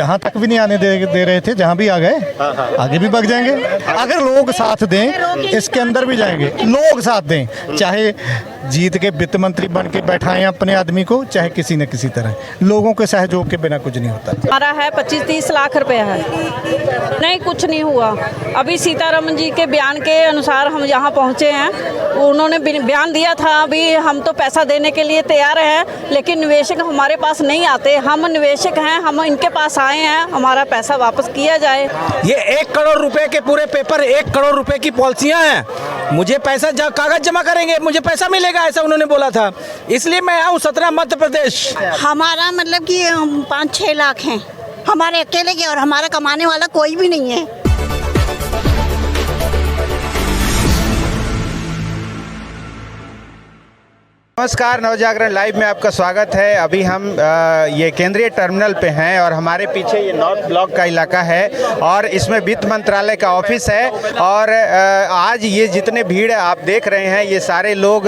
जहाँ तक भी नहीं आने दे रहे थे, जहाँ भी आ गए आगे भी बढ़ जाएंगे। अगर लोग साथ दें, इसके अंदर भी जाएंगे। लोग साथ दें, चाहे जीत के वित्त मंत्री बन के बैठाएं अपने आदमी को, चाहे किसी न किसी तरह। लोगों के सहयोग के बिना कुछ नहीं होता। हमारा है 25-30 लाख रुपए है। नहीं, कुछ नहीं हुआ। अभी सीतारमन जी के बयान के अनुसार हम यहाँ पहुँचे हैं। उन्होंने बयान दिया था अभी हम तो पैसा देने के लिए तैयार हैं, लेकिन निवेशक हमारे पास नहीं आते। हम निवेशक हैं, हम इनके पास आए हैं, हमारा पैसा वापस किया जाए। ये 1 करोड़ रुपए के पूरे पेपर, 1 करोड़ रुपए की पॉलिसियां हैं। मुझे पैसा कागज जमा करेंगे, मुझे पैसा मिलेगा, ऐसा उन्होंने बोला था। इसलिए मैं आऊँ 17 मध्य प्रदेश। हमारा मतलब कि 5-6 लाख हैं हमारे अकेले के, और हमारा कमाने वाला कोई भी नहीं है। नमस्कार, नवजागरण लाइव में आपका स्वागत है। अभी हम ये केंद्रीय टर्मिनल पे हैं और हमारे पीछे ये नॉर्थ ब्लॉक का इलाका है और इसमें वित्त मंत्रालय का ऑफिस है। और आज ये जितने भीड़ आप देख रहे हैं, ये सारे लोग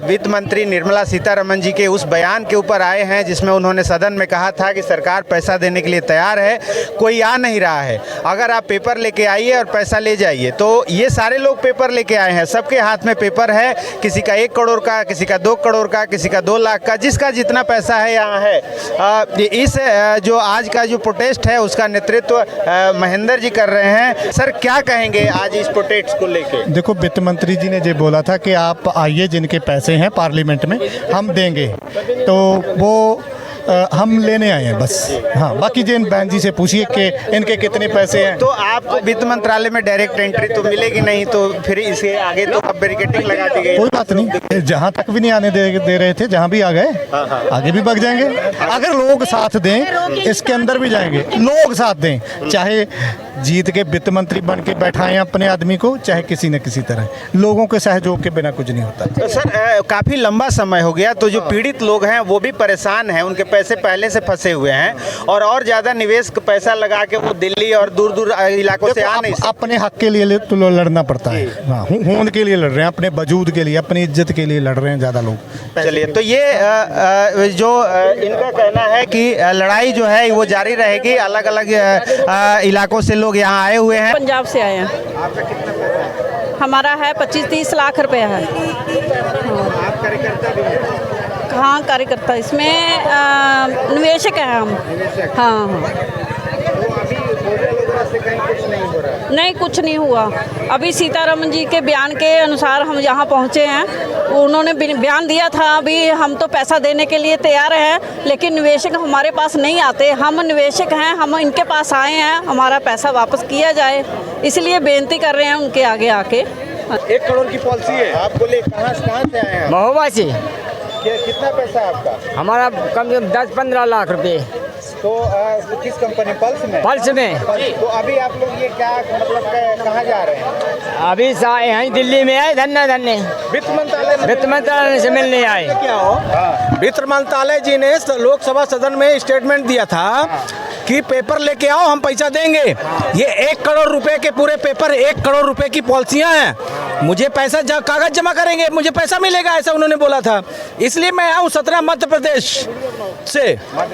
वित्त मंत्री निर्मला सीतारमन जी के उस बयान के ऊपर आए हैं जिसमें उन्होंने सदन में कहा था कि सरकार पैसा देने के लिए तैयार है, कोई आ नहीं रहा है, अगर आप पेपर लेके आइए और पैसा ले जाइए। तो ये सारे लोग पेपर लेके आए हैं, सबके हाथ में पेपर है। किसी का 1 करोड़ का, किसी का 2 करोड़ का, किसी का 2 लाख का, जिसका जितना पैसा है यहाँ है। इस जो आज का जो प्रोटेस्ट है उसका नेतृत्व महेंद्र जी कर रहे हैं। सर, क्या कहेंगे आज इस प्रोटेस्ट को लेके? देखो, वित्त मंत्री जी ने ये बोला था कि आप आइए, जिनके पैसे हैं पार्लियामेंट में हम देंगे, तो वो हम लेने आए हैं बस। हाँ, बाकी जिन बहन जी से पूछिए कि इनके कितने पैसे हैं। तो आपको वित्त मंत्रालय में डायरेक्ट एंट्री तो मिलेगी नहीं, तो फिर इसके आगे तो अब बैरिकेडिंग लगा दी गई। कोई बात नहीं, जहाँ तक भी नहीं आने दे रहे थे, जहाँ भी आ गए आगे भी बढ़ जाएंगे। अगर लोग साथ दें, इसके अंदर भी जाएंगे। लोग साथ दें, चाहे जीत के वित्त मंत्री बन के बैठाएं अपने आदमी को, चाहे किसी न किसी तरह। लोगों के सहयोग के बिना कुछ नहीं होता। तो सर, काफ़ी लंबा समय हो गया, तो जो पीड़ित लोग हैं वो भी परेशान हैं, उनके पैसे पहले से फंसे हुए हैं और ज़्यादा निवेश पैसा लगा के वो दिल्ली और दूर दूर इलाकों से आ नहीं। अपने हक के लिए तो लड़ना पड़ता है। हाँ, होंद के लिए लड़ रहे हैं, अपने वजूद के लिए, अपनी इज्जत के लिए लड़ रहे हैं ज़्यादा लोग। चलिए, तो ये जो इनका कहना है कि लड़ाई जो है वो जारी रहेगी। अलग अलग इलाकों से लोग यहाँ आए हुए हैं। पंजाब से आए हैं। आपका कितना पैसा है? हमारा है 25-30 लाख रुपए है। आप कार्यकर्ता भी हैं? हाँ, कार्यकर्ता, इसमें निवेशक हैं हम। हाँ। तो अभी से कहीं कुछ नहीं हो रहा है? नहीं, कुछ नहीं हुआ। अभी सीतारमन जी के बयान के अनुसार हम यहाँ पहुँचे हैं। उन्होंने बयान दिया था अभी हम तो पैसा देने के लिए तैयार हैं, लेकिन निवेशक हमारे पास नहीं आते। हम निवेशक हैं, हम इनके पास आए हैं, हमारा पैसा वापस किया जाए। इसलिए बेनती कर रहे हैं उनके आगे आके। 1 करोड़ की पॉलिसी है। आप बोले कहाँ से आए हैं? महोबा से। कितना पैसा है आपका? हमारा कम से कम 10-15 लाख रुपए। तो किस कंपनी? पल्स में? पल्स में। तो अभी आप लोग ये क्या मतलब कहाँ जा रहे हैं? अभी यहीं दिल्ली में आए, धन्य वित्त मंत्रालय से मिलने आए। क्या हो, वित्त मंत्रालय जी ने लोकसभा सदन में स्टेटमेंट दिया था कि पेपर लेके आओ, हम पैसा देंगे। ये 1 करोड़ रुपए के पूरे पेपर, 1 करोड़ रुपए की पॉलिसियां हैं। मुझे पैसा कागज जमा करेंगे, मुझे पैसा मिलेगा, ऐसा उन्होंने बोला था। इसलिए मैं आऊँ 17 मध्य प्रदेश से। आप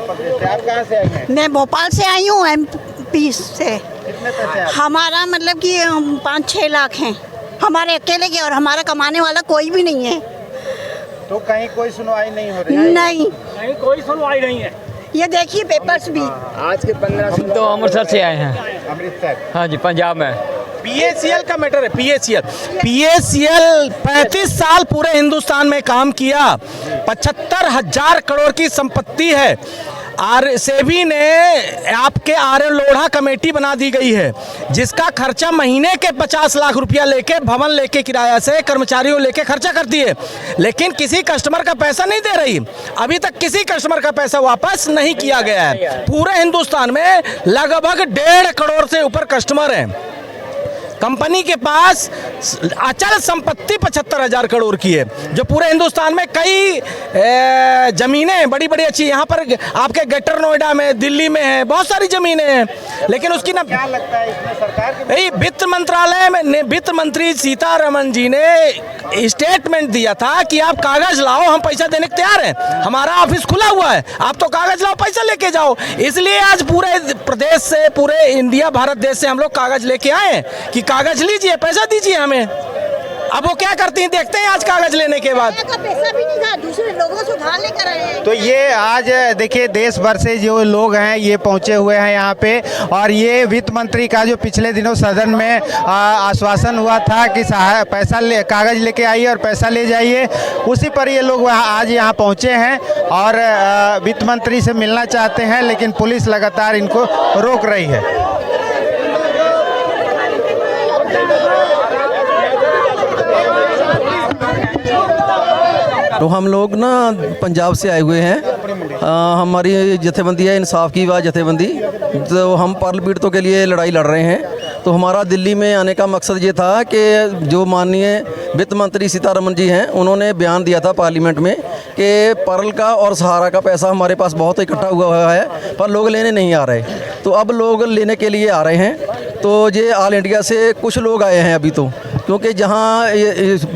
कहाँ से आए हैं? मैं भोपाल से आई हूँ, MP से। कितने पैसे हैं? हमारा मतलब कि 5-6 लाख हैं हमारे अकेले के, और हमारा कमाने वाला कोई भी नहीं है। तो कहीं कोई सुनवाई नहीं हो रही है? नहीं, कहीं कोई सुनवाई नहीं है। ये देखिए पेपर्स भी। आज के 15 दिन तो अमृतसर से आए हैं। अमृतसर? हाँ जी, पंजाब में। PACL का मैटर है। PACL 35 साल पूरे हिंदुस्तान में काम किया, 75,000 करोड़ की संपत्ति है। सेबी ने आपके आर्य लोढ़ा कमेटी बना दी गई है, जिसका खर्चा महीने के 50 लाख रुपया लेके, भवन लेके, किराया से कर्मचारियों लेके खर्चा करती है, लेकिन किसी कस्टमर का पैसा नहीं दे रही। अभी तक किसी कस्टमर का पैसा वापस नहीं किया गया है। पूरे हिंदुस्तान में लगभग 1.5 करोड़ से ऊपर कस्टमर हैं। कंपनी के पास अचल संपत्ति 75,000 करोड़ की है, जो पूरे हिंदुस्तान में कई जमीनें बड़ी बड़ी अच्छी, यहाँ पर आपके ग्रेटर नोएडा में, दिल्ली में है, बहुत सारी जमीनें हैं। लेकिन उसकी ना, क्या लगता है इसमें सरकार की? वित्त मंत्रालय में वित्त मंत्री सीतारमन जी ने स्टेटमेंट दिया था कि आप कागज लाओ, हम पैसा देने को तैयार हैं, हमारा ऑफिस खुला हुआ है, आप तो कागज लाओ, पैसा लेके जाओ। इसलिए आज पूरे प्रदेश से, पूरे इंडिया भारत देश से हम लोग कागज लेके आए हैं कि कागज लीजिए, पैसा दीजिए हमें। अब वो क्या करती हैं देखते हैं आज कागज लेने के बाद। का पैसा भी नहीं था, दूसरे लोगों से उधार लेकर आए हैं। तो ये आज देखिए देश भर से जो लोग हैं ये पहुंचे हुए हैं यहाँ पे, और ये वित्त मंत्री का जो पिछले दिनों सदन में आश्वासन हुआ था कि पैसा ले, कागज लेके आइए और पैसा ले जाइए, उसी पर ये लोग आज यहाँ पहुँचे हैं और वित्त मंत्री से मिलना चाहते हैं, लेकिन पुलिस लगातार इनको रोक रही है। तो हम लोग ना पंजाब से आए हुए हैं, हमारी जथेबंदी है इंसाफ की वाह जथेबंदी, तो हम पर्ल पीड़ितों के लिए लड़ाई लड़ रहे हैं। तो हमारा दिल्ली में आने का मकसद ये था कि जो माननीय वित्त मंत्री सीतारमण जी हैं, उन्होंने बयान दिया था पार्लियामेंट में कि पर्ल का और सहारा का पैसा हमारे पास बहुत इकट्ठा हुआ है, पर लोग लेने नहीं आ रहे। तो अब लोग लेने के लिए आ रहे हैं। तो ये ऑल इंडिया से कुछ लोग आए हैं अभी, तो क्योंकि जहाँ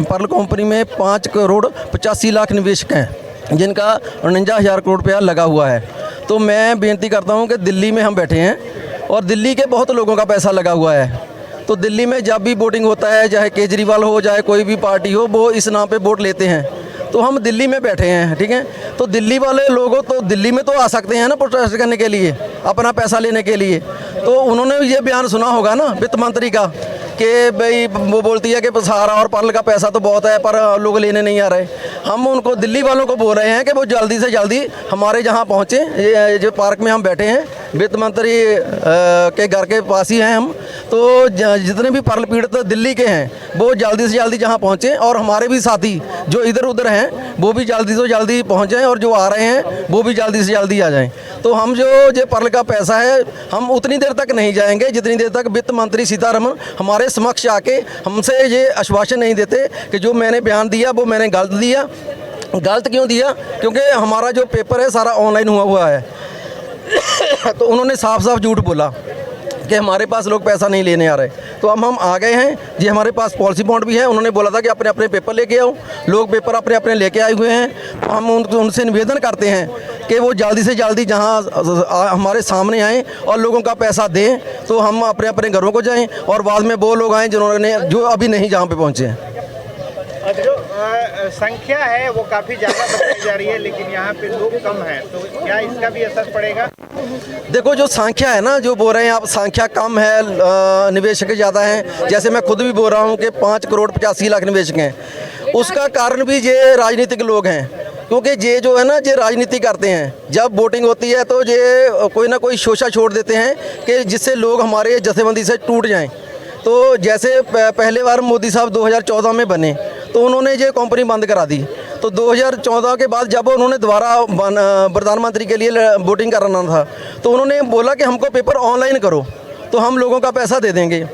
पर्ल कंपनी में 5 करोड़ 85 लाख निवेशक हैं, जिनका 49,000 करोड़ रुपया लगा हुआ है। तो मैं बेनती करता हूँ कि दिल्ली में हम बैठे हैं और दिल्ली के बहुत लोगों का पैसा लगा हुआ है। तो दिल्ली में जब भी वोटिंग होता है, चाहे केजरीवाल हो, चाहे कोई भी पार्टी हो, वो इस नाम पे वोट लेते हैं। तो हम दिल्ली में बैठे हैं, ठीक है। तो दिल्ली वाले लोगों तो दिल्ली में तो आ सकते हैं ना प्रोटेस्ट करने के लिए, अपना पैसा लेने के लिए। तो उन्होंने ये बयान सुना होगा ना वित्त मंत्री का कि भाई वो बोलती है कि सहारा और पर्ल का पैसा तो बहुत है पर लोग लेने नहीं आ रहे। हम उनको दिल्ली वालों को बोल रहे हैं कि वो जल्दी से जल्दी हमारे जहाँ पहुँचे। ये जो पार्क में हम बैठे हैं, वित्त मंत्री के घर के पास ही हैं हम। तो जितने भी पर्ल पीड़ित दिल्ली के हैं वो जल्दी से जल्दी जहाँ पहुँचें, और हमारे भी साथी जो इधर उधर हैं वो भी जल्दी से जल्दी पहुँचें, और जो आ रहे हैं वो भी जल्दी से जल्दी आ जाएं। तो हम जो पर्ल का पैसा है, हम उतनी देर तक नहीं जाएंगे जितनी देर तक वित्त मंत्री सीतारमण हमारे समक्ष आके हमसे ये आश्वासन नहीं देते कि जो मैंने बयान दिया वो मैंने गलत दिया। गलत क्यों दिया? क्योंकि हमारा जो पेपर है सारा ऑनलाइन हुआ है। तो उन्होंने साफ साफ झूठ बोला कि हमारे पास लोग पैसा नहीं लेने आ रहे। तो अब हम आ गए हैं जी, हमारे पास पॉलिसी बॉन्ड भी है। उन्होंने बोला था कि अपने अपने पेपर लेके आओ, लोग पेपर अपने अपने लेके आए हुए हैं। तो हम उनसे निवेदन करते हैं कि वो जल्दी से जल्दी जहां हमारे सामने आएँ और लोगों का पैसा दें, तो हम अपने अपने घरों को जाएं, और बाद में वो लोग आएँ जिन्होंने जो अभी नहीं जहाँ पे पहुँचे हैं। जो संख्या है वो काफ़ी ज़्यादा बताई जा रही है, लेकिन यहाँ पे लोग कम हैं, तो क्या इसका भी असर पड़ेगा? देखो जो संख्या है ना, जो बोल रहे हैं आप संख्या कम है, निवेशक ज़्यादा हैं, जैसे मैं खुद भी बोल रहा हूँ कि 5 करोड़ 85 लाख निवेशक हैं। उसका कारण भी ये राजनीतिक लोग हैं, क्योंकि ये जो है ना ये राजनीति करते हैं। जब वोटिंग होती है तो ये कोई ना कोई शोषा छोड़ देते हैं कि जिससे लोग हमारे जथेबंदी से टूट जाएं। तो जैसे पहले बार मोदी साहब 2014 में बने तो उन्होंने ये कंपनी बंद करा दी। तो 2014 के बाद जब उन्होंने दोबारा प्रधानमंत्री के लिए वोटिंग कराना था तो उन्होंने बोला कि हमको पेपर ऑनलाइन करो तो हम लोगों का पैसा दे देंगे।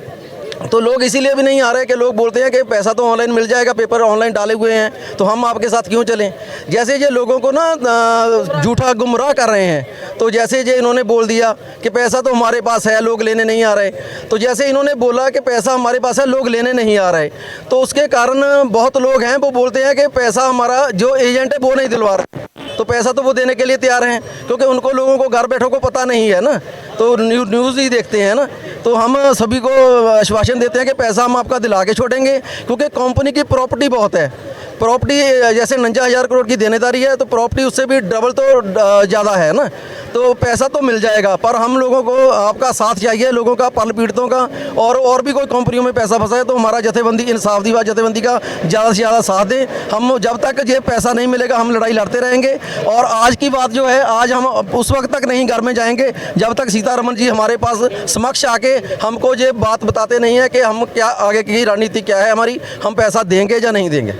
तो लोग इसीलिए भी नहीं आ रहे कि लोग बोलते हैं कि पैसा तो ऑनलाइन मिल जाएगा, पेपर ऑनलाइन डाले हुए हैं, तो हम आपके साथ क्यों चलें। जैसे ये लोगों को ना झूठा गुमराह कर रहे हैं। तो जैसे ये इन्होंने बोल दिया कि पैसा तो हमारे पास है, लोग लेने नहीं आ रहे। तो जैसे इन्होंने बोला कि पैसा हमारे पास है, लोग लेने नहीं आ रहे, तो उसके कारण बहुत लोग हैं वो बोलते हैं कि पैसा हमारा जो एजेंट है वो नहीं दिलवा रहे। तो पैसा तो वो देने के लिए तैयार हैं, क्योंकि उनको लोगों को घर बैठों को पता नहीं है ना, तो न्यूज़ ही देखते हैं ना। तो हम सभी को आश्वासन देते हैं कि पैसा हम आपका दिला के छोड़ेंगे, क्योंकि कंपनी की प्रॉपर्टी बहुत है। प्रॉपर्टी जैसे 49,000 करोड़ की देनेदारी है, तो प्रॉपर्टी उससे भी डबल तो ज़्यादा है ना। तो पैसा तो मिल जाएगा, पर हम लोगों को आपका साथ चाहिए, लोगों का, पर्ल पीड़ितों का। और भी कोई कंपनियों में पैसा फंसा है तो हमारा जथेबंदी इंसाफ दी जथेबंदी का ज़्यादा से ज़्यादा साथ दें। हम जब तक ये पैसा नहीं मिलेगा हम लड़ाई लड़ते रहेंगे। और आज की बात जो है, आज हम उस वक्त तक नहीं घर में जाएंगे जब तक सीतारमण जी हमारे पास समक्ष आके हमको ये बात बताते नहीं है कि हम क्या आगे की रणनीति क्या है हमारी, हम पैसा देंगे या नहीं देंगे।